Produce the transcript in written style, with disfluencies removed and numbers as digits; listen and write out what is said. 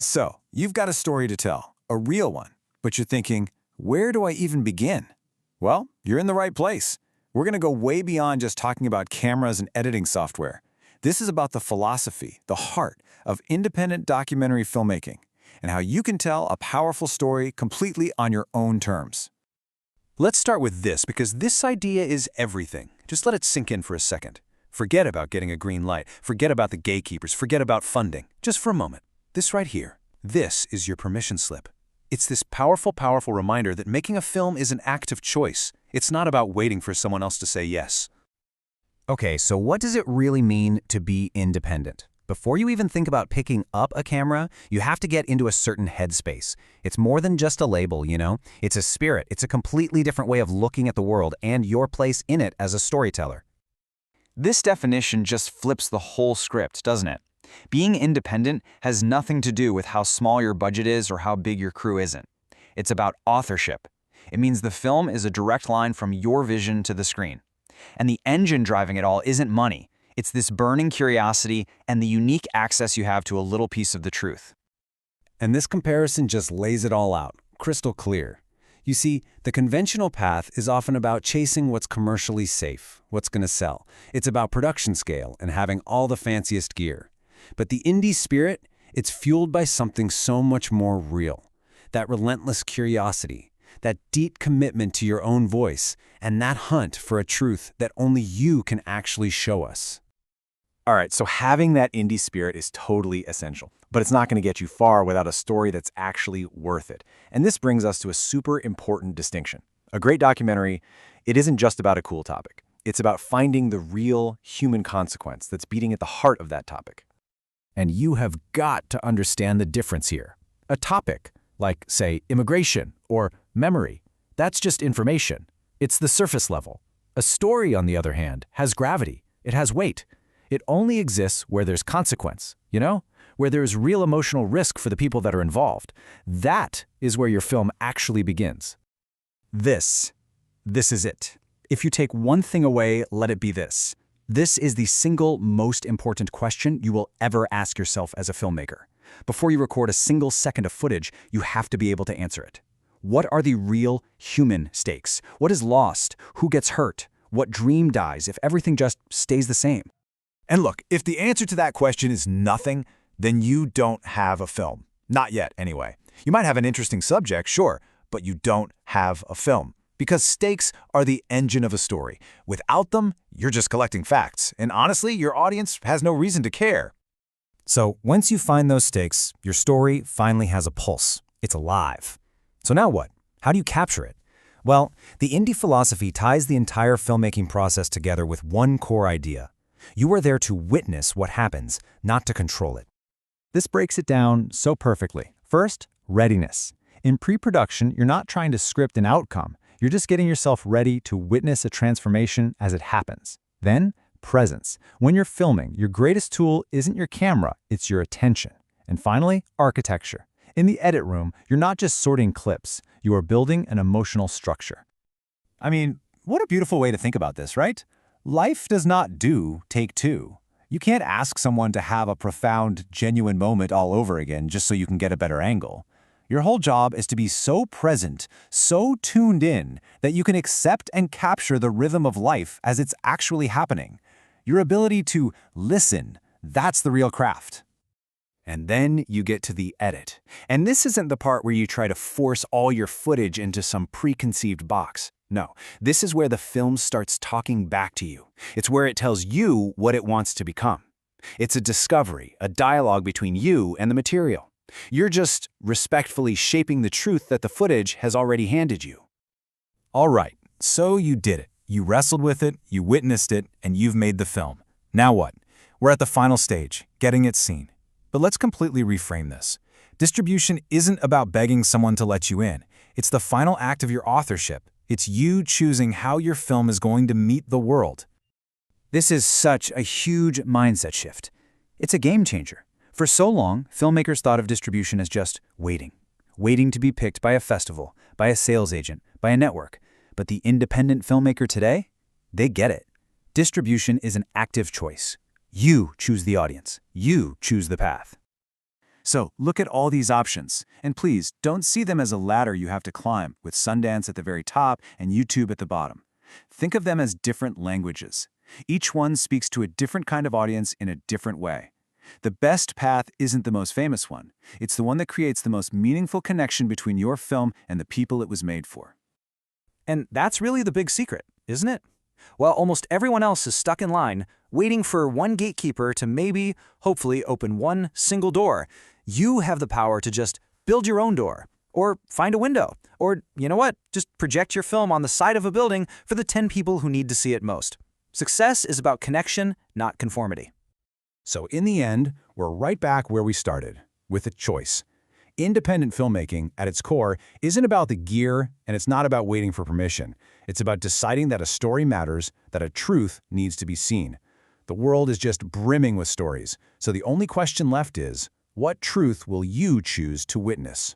So, you've got a story to tell, a real one, but you're thinking, where do I even begin? Well, you're in the right place. We're going to go way beyond just talking about cameras and editing software. This is about the philosophy, the heart of independent documentary filmmaking, and how you can tell a powerful story completely on your own terms. Let's start with this, because this idea is everything. Just let it sink in for a second. Forget about getting a green light. Forget about the gatekeepers. Forget about funding. Just for a moment. This right here. This is your permission slip. It's this powerful, powerful reminder that making a film is an act of choice. It's not about waiting for someone else to say yes. Okay, so what does it really mean to be independent? Before you even think about picking up a camera, you have to get into a certain headspace. It's more than just a label, you know? It's a spirit. It's a completely different way of looking at the world and your place in it as a storyteller. This definition just flips the whole script, doesn't it? Being independent has nothing to do with how small your budget is or how big your crew isn't. It's about authorship. It means the film is a direct line from your vision to the screen. And the engine driving it all isn't money. It's this burning curiosity and the unique access you have to a little piece of the truth. And this comparison just lays it all out, crystal clear. You see, the conventional path is often about chasing what's commercially safe, what's going to sell. It's about production scale and having all the fanciest gear. But the indie spirit, it's fueled by something so much more real. That relentless curiosity, that deep commitment to your own voice, and that hunt for a truth that only you can actually show us. All right, so having that indie spirit is totally essential, but it's not going to get you far without a story that's actually worth it. And this brings us to a super important distinction. A great documentary, it isn't just about a cool topic. It's about finding the real human consequence that's beating at the heart of that topic. And you have got to understand the difference here. A topic, like, say, immigration or memory, that's just information. It's the surface level. A story, on the other hand, has gravity. It has weight. It only exists where there's consequence, you know? Where there's real emotional risk for the people that are involved. That is where your film actually begins. This is it. If you take one thing away, let it be this. This is the single most important question you will ever ask yourself as a filmmaker. Before you record a single second of footage, you have to be able to answer it. What are the real human stakes? What is lost? Who gets hurt? What dream dies if everything just stays the same? And look, if the answer to that question is nothing, then you don't have a film. Not yet, anyway. You might have an interesting subject, sure, but you don't have a film. Because stakes are the engine of a story. Without them, you're just collecting facts. And honestly, your audience has no reason to care. So once you find those stakes, your story finally has a pulse. It's alive. So now what? How do you capture it? Well, the indie philosophy ties the entire filmmaking process together with one core idea. You are there to witness what happens, not to control it. This breaks it down so perfectly. First, readiness. In pre-production, you're not trying to script an outcome. You're just getting yourself ready to witness a transformation as it happens. Then, presence. When you're filming, your greatest tool isn't your camera, it's your attention. And finally, architecture. In the edit room, you're not just sorting clips, you are building an emotional structure. I mean, what a beautiful way to think about this, right? Life does not do take two. You can't ask someone to have a profound, genuine moment all over again just so you can get a better angle. Your whole job is to be so present, so tuned in, that you can accept and capture the rhythm of life as it's actually happening. Your ability to listen, that's the real craft. And then you get to the edit. And this isn't the part where you try to force all your footage into some preconceived box. No, this is where the film starts talking back to you. It's where it tells you what it wants to become. It's a discovery, a dialogue between you and the material. You're just respectfully shaping the truth that the footage has already handed you. All right, so you did it. You wrestled with it, you witnessed it, and you've made the film. Now what? We're at the final stage, getting it seen. But let's completely reframe this. Distribution isn't about begging someone to let you in. It's the final act of your authorship. It's you choosing how your film is going to meet the world. This is such a huge mindset shift. It's a game changer. For so long, filmmakers thought of distribution as just waiting. Waiting to be picked by a festival, by a sales agent, by a network. But the independent filmmaker today, they get it. Distribution is an active choice. You choose the audience. You choose the path. So look at all these options, and please don't see them as a ladder you have to climb, with Sundance at the very top and YouTube at the bottom. Think of them as different languages. Each one speaks to a different kind of audience in a different way. The best path isn't the most famous one. It's the one that creates the most meaningful connection between your film and the people it was made for. And that's really the big secret, isn't it? While almost everyone else is stuck in line, waiting for one gatekeeper to maybe, hopefully, open one single door, you have the power to just build your own door, or find a window, or, you know what, just project your film on the side of a building for the 10 people who need to see it most. Success is about connection, not conformity. So in the end, we're right back where we started, with a choice. Independent filmmaking, at its core, isn't about the gear, and it's not about waiting for permission. It's about deciding that a story matters, that a truth needs to be seen. The world is just brimming with stories, so the only question left is, what truth will you choose to witness?